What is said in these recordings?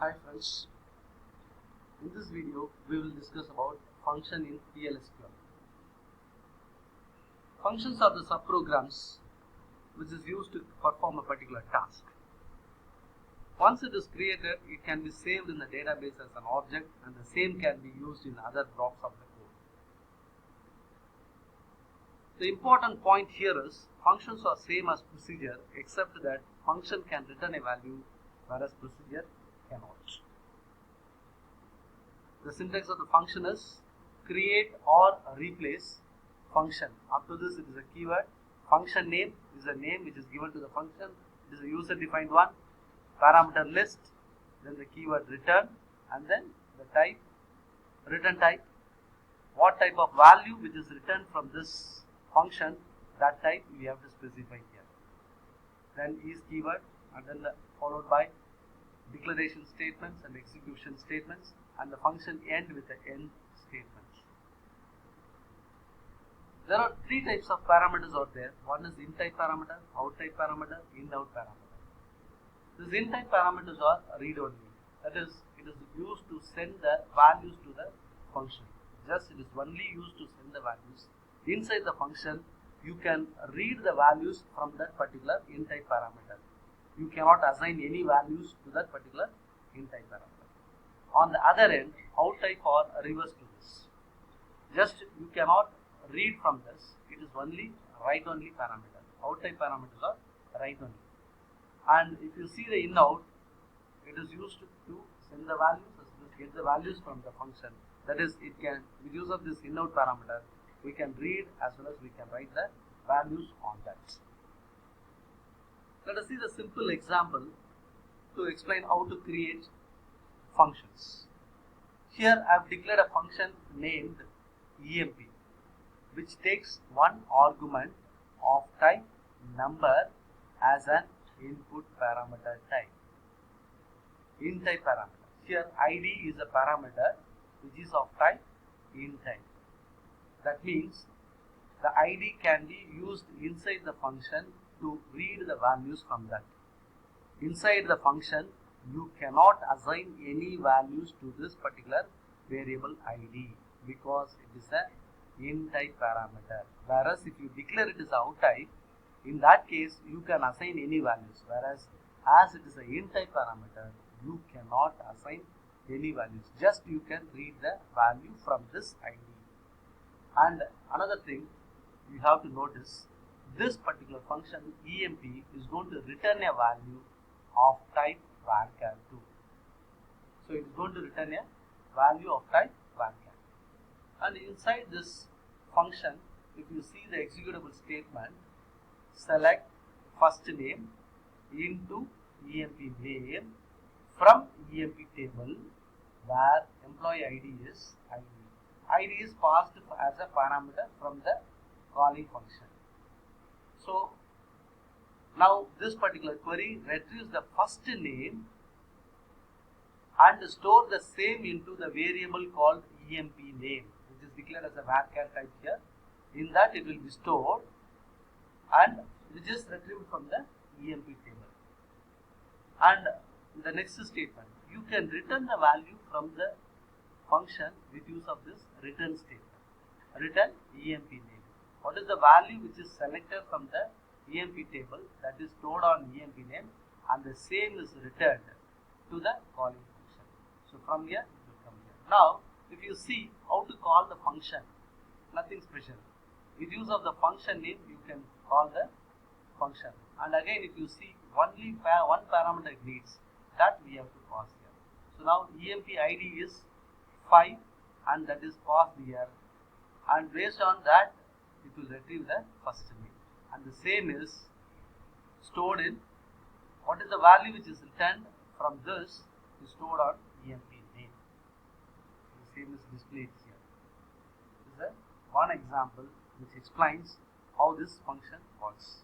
Hi friends, in this video we will discuss about function in PLSQL. Functions are the subprograms which is used to perform a particular task. Once it is created, it can be saved in the database as an object and the same can be used in other blocks of the code. The important point here is functions are same as procedure except that function can return a value whereas procedure cannot. The syntax of the function is create or replace function. Up to this it is a keyword. Function name is a name which is given to the function. It is a user defined one. Parameter list, then the keyword return, and then the type, return type. What type of value which is returned from this function, that type we have to specify here. Then is keyword, and then followed by declaration statements and execution statements, and the function end with the end statements. There are three types of parameters out there. One is in type parameter, out type parameter, in out parameter. These in type parameters are read only. That is, it is used to send the values to the function. Just it is only used to send the values. Inside the function, you can read the values from that particular in type parameter. You cannot assign any values to that particular in type parameter. On the other end, out type or reverse to this. Just you cannot read from this. It is only write only parameter. Out type parameters are write only. And if you see the in out, it is used to send the values as well as get the values from the function. That is, it can, with use of this in out parameter, we can read as well as we can write the values on that. Let us see the simple example to explain how to create functions. Here I have declared a function named emp, which takes one argument of type number as an input parameter type. In type parameter. Here id is a parameter which is of type in type. That means the id can be used inside the function to read the values from that. Inside the function, you cannot assign any values to this particular variable id because it is a in type parameter. Whereas if you declare it as out type, in that case you can assign any values. Whereas as it is an in type parameter, you cannot assign any values. Just you can read the value from this id. And another thing you have to notice, this particular function emp is going to return a value of type varchar2. So it is going to return a value of type varchar. And inside this function, if you see the executable statement, select first name into emp name from emp table where employee id is id. id is passed as a parameter from the calling function. So now this particular query retrieves the first name and store the same into the variable called emp name, which is declared as a varchar type here. In that it will be stored and which is retrieved from the emp table. And the next statement, you can return the value from the function with use of this return statement. Return emp name. What is the value which is selected from the emp table that is stored on emp name, and the same is returned to the calling function. So from here it will come here. Now if you see how to call the function, nothing special. With use of the function name you can call the function, and again if you see only one parameter it needs, that we have to pass here. So now emp id is 5 and that is passed here, and based on that it will retrieve the first name, and the same is stored in what is the value which is returned from this is stored on emp name. The same is displayed here. This is one example which explains how this function works.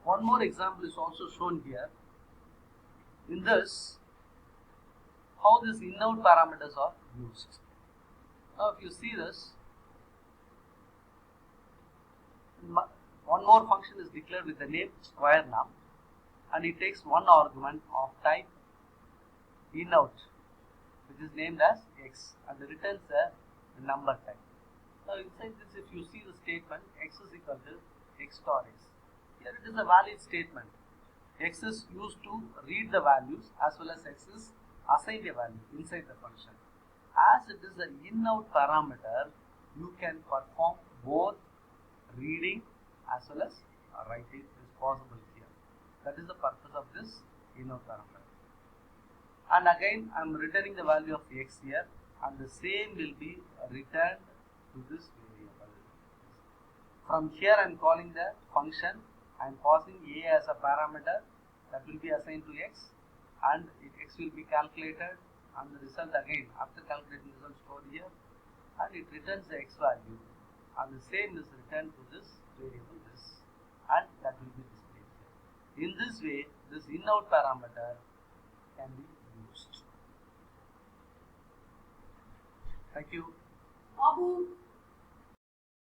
One more example is also shown here. In this, how these in out parameters are used. Now if you see this, one more function is declared with the name square num, and it takes one argument of type in out, which is named as x, and returns a number type. Now inside this, if you see the statement x is equal to x star x, here it is a valid statement. X is used to read the values as well as x is assigned a value inside the function. As it is an in-out parameter, you can perform both reading as well as writing is possible here. That is the purpose of this in-out parameter. And again, I am returning the value of x here, and the same will be returned to this variable. From here I am calling the function, I am passing a as a parameter that will be assigned to x, and x will be calculated, and the result again after calculating the result stored here, and it returns the x value, and the same is returned to this variable this, and that will be displayed here. In this way, this in-out parameter can be used. Thank you. Babu.